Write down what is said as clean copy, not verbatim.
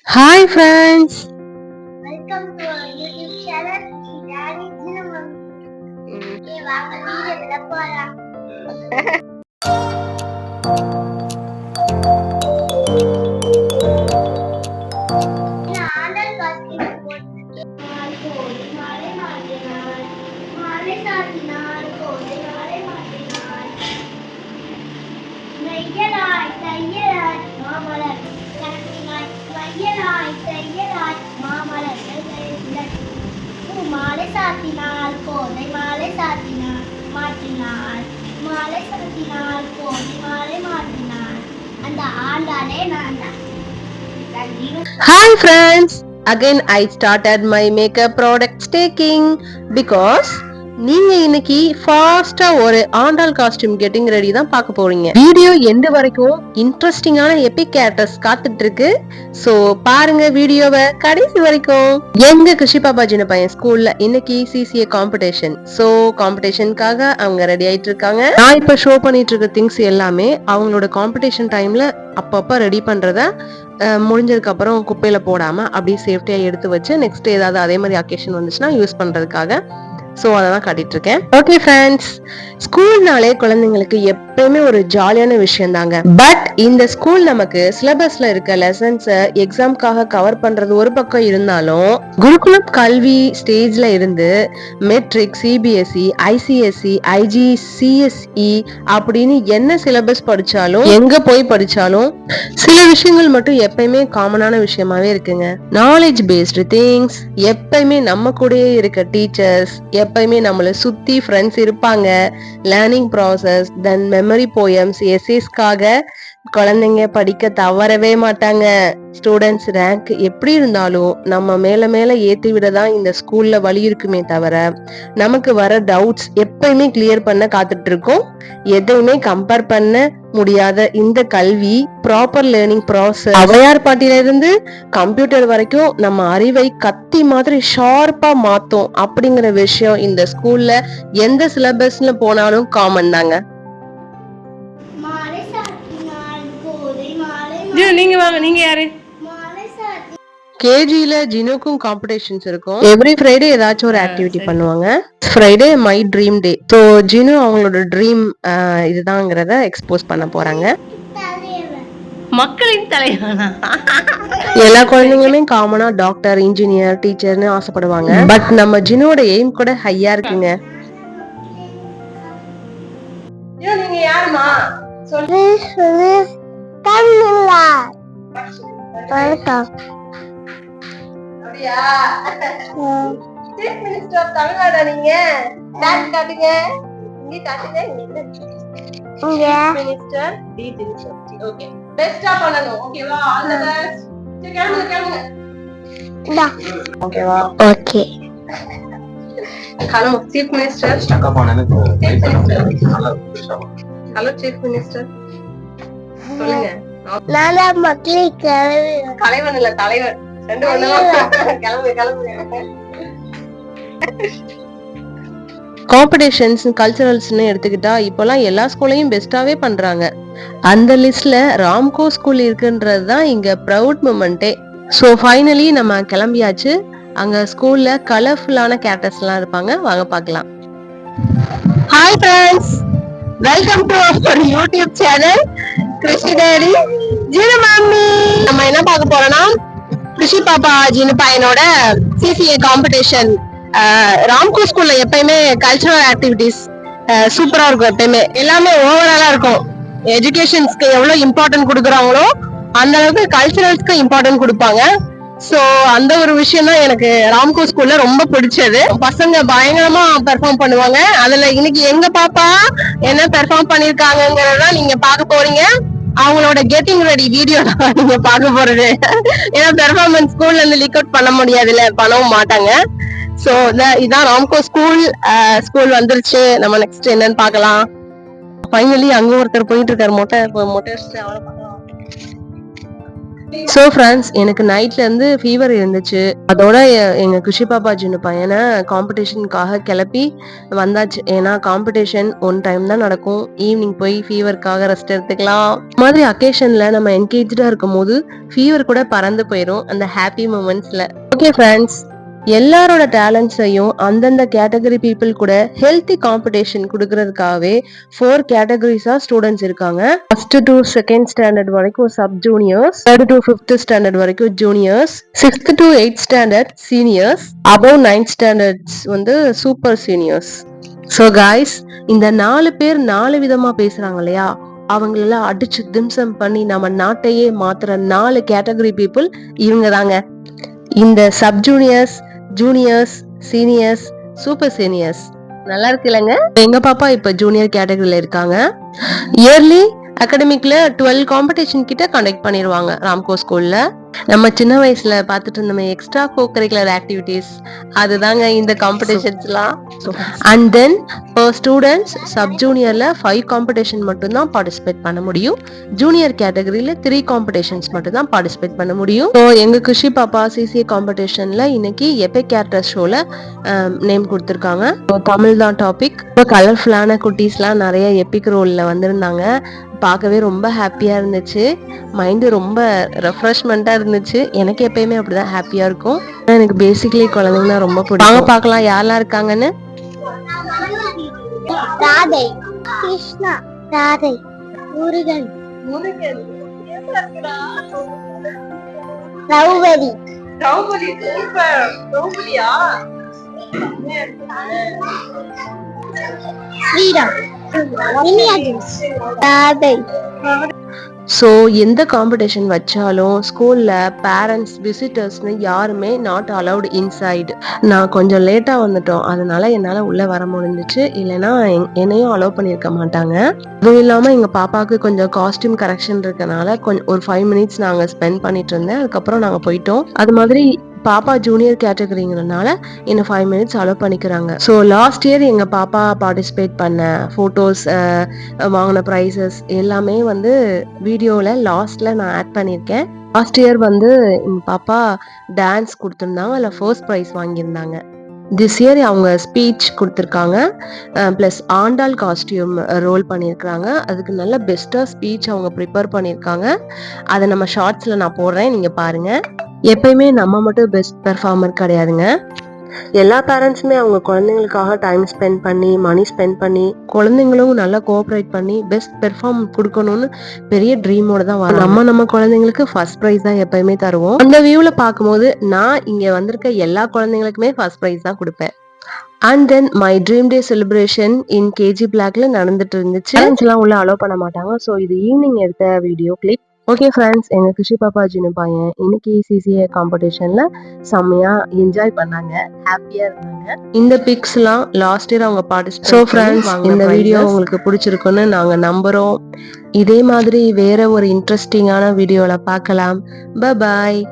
Hi friends. Welcome to our YouTube channel. Daddy Cinnamon. Okay, வாங்க வீடியோக்குள்ள போலாம். நான் ஆண்டல் காஸ்டியூம் போட்டுருக்கேன். மாலை மாற்றினாள். மாலை சாத்தினாள். கோதை மாலை மாற்றினாள். மையலாய் தையலாய் மாமலர் கலக்கினாள். மையலாய் தையலாய் மாமலர்கள் மாலை சாத்தினாள். கோதை மாலை சாத்தினாள். மாற்றினாள். மாலை சாத்தினாள். கோதை மாலை மாற்றினாள். அந்த ஆண்டாளே நான் தான். Hi friends. Again I started my makeup products taking because நீங்க இன்னைக்கு ஃபாஸ்டா ஒரு ஆண்டாள் காஸ்டியூம் கெட்டிங் ரெடி தான் பார்க்க போறீங்க. வீடியோ எண்டு வரைக்கும் இன்ட்ரெஸ்டிங்கான எபிக் கேரக்டர்ஸ் காத்துட்டு இருக்கு. சோ பாருங்க வீடியோவை கடைசி வரைக்கும். எங்க கிருஷி பாப்பா ஜின பையன் ஸ்கூல்ல இன்னைக்கு சிசிஏ காம்படிஷன். சோ காம்படிஷனுக்காக அவங்க ரெடி ஆயிட்டு இருக்காங்க. நான் இப்ப ஷோ பண்ணிட்டு இருக்க திங்ஸ் எல்லாமே அவங்களோட காம்படிஷன் டைம்ல அப்பப்ப ரெடி பண்றத முடிஞ்சதுக்கு அப்புறம் குப்பையில போடாம அப்படியே சேஃப்டியா எடுத்து வச்சு நெக்ஸ்ட் ஏதாவது அதே மாதிரி அக்கேஷன் வந்துச்சுன்னா யூஸ் பண்றதுக்காக சோ அததான் காட்டிட்டு இருக்கேன். ஓகே ஃப்ரெண்ட்ஸ், ஸ்கூல்னாலே குழந்தைங்களுக்கு எப்பயுமே ஒரு ஜாலியான விஷயம் தாங்க. பட் இந்த ஸ்கூல் நமக்கு சிலபஸ்ல இருக்க லெசன்ஸ் எக்ஸாம்காக கவர் பண்றது ஒரு பக்கம் இருந்தாலும் குருகுலம் கல்வி ஸ்டேஜ்ல இருந்து மெட்ரிக், சிபிஎஸ்இ, ஐசிஎஸ்இ, ஐஜிசிஎஸ்இ அப்படின்னு என்ன சிலபஸ் படிச்சாலும் எங்க போய் படிச்சாலும் சில விஷயங்கள் மட்டும் எப்பயுமே காமனான விஷயமாவே இருக்குங்க. நாலேஜ் பேஸ்டு திங்ஸ், எப்பயுமே நம்ம கூடயே இருக்க டீச்சர்ஸ், எப்பயுமே நம்மள சுத்தி ஃப்ரெண்ட்ஸ் இருப்பாங்க, லேர்னிங் ப்ராசஸ், தென் மெமரி போயம்ஸ், எஸ்ஏஸ்க்காக குழந்தைங்க படிக்க தவறவே மாட்டாங்க. ஸ்டூடெண்ட்ஸ் ரேங்க் எப்படி இருந்தாலும் நம்ம மேல மேல ஏத்தி விடதான் இந்த ஸ்கூல்ல வழி இருக்குமே தவிர நமக்கு வர டவுட்ஸ் எப்பயுமே கிளியர் பண்ண காத்துட்டு இருக்கோம். எதையுமே கம்பேர் பண்ண முடியாத இந்த கல்வி ப்ராப்பர் லேர்னிங் ப்ராசஸ், அவையார் பாட்டில இருந்து கம்ப்யூட்டர் வரைக்கும் நம்ம அறிவை கத்தி மாதிரி ஷார்ப்பா மாத்தோம் அப்படிங்கிற விஷயம் இந்த ஸ்கூல்ல எந்த சிலபஸ்ல போனாலும் காமன் தாங்க. நீங்க வாங்க, நீங்க யாரு? கேஜில ஜினுக்கும் காம்படிஷன்ஸ் இருக்கும். எவ்ரி ஃப்ரைடே ஏதாச்சும் ஒரு ஆக்டிவிட்டி பண்ணுவாங்க. Friday my dream day. So Jinu அவங்களோட ட்ரீம் இதுதாங்கிறத எக்ஸ்போஸ் பண்ண போறாங்க. மக்களின் தலைவனா? எல்லா குழந்தைங்களுமே காமனா டாக்டர், இன்ஜினியர், டீச்சர்னு ஆசைப்படுவாங்க. பட் நம்ம ஜினுவோட எய்ம் கூட ஹையா இருக்குங்க. நீங்க யாருமா? சொல்லு. அப்படியா? சீஃப் மினிஸ்டர் ஆஃப் தமிழ்நாடா நீங்க? டான்ஸ் காட்டுங்க. இங்க காட்டுங்க. இங்க மினிஸ்டர் டி திரிசக்தி. ஓகே. பெஸ்டா பண்ணனும். ஓகேவா? All the best. சரி கிளம்புங்க கிளம்புங்க. டா. ஓகேவா? Okay. Hello chief minister. Stuck up ஆனது. Hello chief minister. சொல்லுங்க. நானா மக்களுக்கு தலைவன் இல்ல தலைவன். ரெண்டு ஒண்ணா. கிளம்பு கிளம்புங்க. காம்படிஷன்ஸ், கல்ச்சரல்ஸ்னு எடுத்துக்கிட்டா இப்பெல்லாம் எல்லா ஸ்கூல்லையும் பெஸ்டாவே பண்றாங்க. அந்த லிஸ்ட்ல ராம்கோ ஸ்கூல் இருக்குன்றது தான் இங்க ப்ரவுட் மூமெண்டே. ஸோ ஃபைனலி நம்ம கிளம்பியாச்சு. அங்க ஸ்கூல்ல கலர்ஃபுல்லான கேரக்டர்ஸ் எல்லாம் இருப்பாங்க. வாங்க பார்க்கலாம். Hi friends, welcome to our YouTube channel Krishi daddy Jinu mummy. நம்ம என்ன பார்க்க போறோம்னா கிருஷி பாப்பா ஜினு பையனோட சிசிஏ காம்படிஷன். ராம்கோ ஸ்கூல்ல எப்பயுமே கல்ச்சுரல் ஆக்டிவிட்டிஸ் சூப்பரா இருக்கும். எப்பயுமே எல்லாமே ஓவராலா இருக்கும். எஜுகேஷன்ஸ்க்கு எவ்வளவு இம்பார்ட்டன்ட் கொடுக்குறாங்களோ அந்த அளவுக்கு கல்ச்சுரல்ஸ்க்கு இம்பார்ட்டன்ட் கொடுப்பாங்க. சோ அந்த ஒரு விஷயம் தான் எனக்கு ராம்கோ ஸ்கூல்ல ரொம்ப பிடிச்சது. பசங்க பயங்கரமா பெர்ஃபார்ம் பண்ணுவாங்க. அதுல இன்னைக்கு எங்க பாப்பா என்ன பெர்ஃபார்ம் பண்ணிருக்காங்கிறத நீங்க பார்க்க போறீங்க. அவங்களோட கெட்டிங் ரெடி வீடியோ தான் நீங்க பார்க்க போறது. ஏன்னா பெர்ஃபார்மன்ஸ் ஸ்கூல்ல இருந்து லீக் அவுட் பண்ண முடியாதுல்ல, பண்ணவும் மாட்டாங்க. சோ இதான் ராம்கோ ஸ்கூல். ஸ்கூல் வந்துருச்சு. நம்ம நெக்ஸ்ட் என்னன்னு பார்க்கலாம். ஃபைனலி அங்க ஒருத்தர் போயிட்டு இருக்காரு. மொட்டை அடிச்சுட்டு அவரை பார்க்கலாம். ஸோ ஃப்ரெண்ட்ஸ், எனக்கு நைட்ல இருந்து ஃபீவர் இருந்துச்சு. அதோட எங்க குஷி பாப்பா சின்ன பையனை காம்படிஷனுக்காக கிளப்பி வந்தாச்சு. ஏன்னா காம்படிஷன் ஒன் டைம் தான் நடக்கும். ஈவினிங் போய் ஃபீவருக்காக ரெஸ்ட் எடுத்துக்கலாம். இந்த மாதிரி அக்கேஷன்ல நம்ம என்கேஜா இருக்கும் போது ஃபீவர் கூட பறந்து போயிடும் அந்த ஹாப்பி மூமெண்ட்ஸ்ல. ஓகே ஃப்ரெண்ட்ஸ், எல்லாரோட டேலண்ட்ஸையும் அந்தந்த கேட்டகரி பீப்புள் கூட ஹெல்த்தி காம்படிஷன் கொடுக்கறதுக்காகவே 4 கேட்டகரிஸா ஸ்டூடெண்ட்ஸ் இருக்காங்க. ஃபர்ஸ்ட் டு செகண்ட் ஸ்டாண்டர்ட் வரைக்கும் sub juniors, third to 5th standard வரைக்கும் juniors, 6th to 8th standard seniors, above 9th standards வந்து சூப்பர் சீனியர்ஸ். ஸோ காய்ஸ், இந்த 4 பேர் 4 விதமா பேசுறாங்க இல்லையா, அவங்களெல்லாம் அடிச்சு திம்சம் பண்ணி நம்ம நாட்டையே மாத்துற 4 கேட்டகரி பீப்புள் இவங்க தாங்க. இந்த sub juniors, juniors, seniors, super seniors. நல்லா இருக்கு இல்லைங்க? எங்க பாப்பா இப்ப ஜூனியர் கேட்டகரியில இருக்காங்க. இயர்லி அகாடமிக்ல 12 காம்படிஷன் கிட்ட கண்டக்ட் பண்ணிடுவாங்க ராம்கோ ஸ்கூல்ல. நம்ம சின்ன வயசுல பாத்துட்டு இருந்தோம் எக்ஸ்ட்ரா கோ கரிக்குலர் ஆக்டிவிட்டிஸ், அதுதாங்க இந்த காம்படிஷன்ஸ்லாம். அண்ட் தென் ஸ்டூடெண்ட்ஸ் சப் ஜூனியர்ல 5 காம்படிஷன் மட்டும் தான் பார்ட்டிசிபேட் பண்ண முடியும். ஜூனியர் கேட்டகரியில 3 காம்படிஷன்ஸ் மட்டும் தான் பார்ட்டிசிபேட் பண்ண முடியும். ஸோ எங்க குஷி பாப்பா சிசிஏ காம்படிஷன்ல இன்னைக்கு எபிக் கேரக்டர் ஷோல நேம் கொடுத்துருக்காங்க. தமிழ் தான் டாபிக். கலர்ஃபுல்லான குட்டீஸ்லாம் நிறைய எபிக் ரோல்ல வந்திருந்தாங்க. பார்க்கவே ரொம்ப ஹாப்பியா இருந்துச்சு. மைண்டு ரொம்ப ரெஃப்ரெஷ்மெண்டா இருந்துச்சு. எனக்கு எப்பயுமே அப்படிதான் ஹாப்பியா இருக்கும். எனக்கு பேசிக்கலி குழந்தைங்கன்னா ரொம்ப பிடிக்கும். வாங்க பார்க்கலாம் யாரெல்லாம் இருக்காங்கன்னு. ராதை, கிருஷ்ணா, ராதை, முருகன், திரௌபதி, ஸ்ரீராம், ராதை. ஸோ எந்த காம்படிஷன் வச்சாலும் ஸ்கூல்ல பேரண்ட்ஸ் விசிட்டர்ஸ்னு யாருமே நாட் அலவுட் இன்சைடு. நான் கொஞ்சம் லேட்டா வந்துட்டோம், அதனால என்னால உள்ள வர முடிஞ்சிச்சு. இல்லைன்னா என்னையும் அலோவ் பண்ணியிருக்க மாட்டாங்க. அதுவும் இல்லாம எங்க பாப்பாவுக்கு கொஞ்சம் காஸ்டியூம் கரெக்ஷன் இருக்கனால கொஞ்சம் ஒரு 5 மினிட்ஸ் நாங்க ஸ்பெண்ட் பண்ணிட்டு இருந்தேன். அதுக்கப்புறம் நாங்க போயிட்டோம். அது மாதிரி பாப்பா ஜூனியர் கேட்டகரிங்கிறனால இன்னும் 5 மினிட்ஸ் அலோவ் பண்ணிக்கிறாங்க. ஸோ லாஸ்ட் இயர் எங்க பாப்பா பார்ட்டிசிபேட் பண்ண போட்டோஸ், வாங்கின ப்ரைஸஸ் எல்லாமே வந்து வீடியோல லாஸ்ட்ல நான் ஆட் பண்ணியிருக்கேன். லாஸ்ட் இயர் வந்து எங்க பாப்பா டான்ஸ் கொடுத்துருந்தாங்க, அதில் ஃபர்ஸ்ட் ப்ரைஸ் வாங்கியிருந்தாங்க. திஸ் இயர் அவங்க ஸ்பீச் கொடுத்துருக்காங்க, ப்ளஸ் ஆண்டாள் காஸ்டியூம் ரோல் பண்ணியிருக்காங்க. அதுக்கு நல்ல பெஸ்ட்டாக ஸ்பீச் அவங்க ப்ரிப்பேர் பண்ணியிருக்காங்க. அதை நம்ம ஷார்ட்ஸில் நான் போடுறேன், நீங்கள் பாருங்கள். எப்பயுமே நம்ம மட்டும் பெஸ்ட் பெர்ஃபார்மர் கிடையாதுங்க. எல்லா பேரண்ட்ஸுமே அவங்க குழந்தைங்களுக்காக டைம் ஸ்பெண்ட் பண்ணி மணி ஸ்பெண்ட் பண்ணி குழந்தைங்களும் நல்லா கோஆப்ரேட் பண்ணி பெஸ்ட் பெர்ஃபார்ம் கொடுக்கணும்னு பெரிய ட்ரீமோட தான் வரும். நம்ம குழந்தைங்களுக்கு ஃபர்ஸ்ட் ப்ரைஸ் தான் எப்பயுமே தருவோம். அந்த வியூல பார்க்கும்போது நான் இங்க வந்திருக்க எல்லா குழந்தைங்களுக்குமே ஃபர்ஸ்ட் ப்ரைஸ் தான் கொடுப்பேன். And then my dream day celebration in KG பிளாக்ல நடந்துட்டு இருந்துச்சு. எல்லாம் உள்ள அலோவ் பண்ண மாட்டாங்க. ஸோ இது ஈவினிங் எடுத்த வீடியோ கிளிப். ஓகே ஃப்ரெண்ட்ஸ், எங்க கிருஷி பாப்பா சின்ன பையன் இன்னைக்கு சிசிஏ காம்படிஷன்ல செம்மையா என்ஜாய் பண்ணாங்க, ஹாப்பியா இருந்தாங்க. இந்த பிக்ஸ் எல்லாம் லாஸ்ட் இயர் அவங்க பார்ட்டிசிபேட். ஸோ ஃப்ரெண்ட்ஸ், இந்த வீடியோ உங்களுக்கு பிடிச்சிருக்குன்னு நாங்க நம்புறோம். இதே மாதிரி வேற ஒரு இன்ட்ரெஸ்டிங்கான வீடியோல பார்க்கலாம். Bye bye.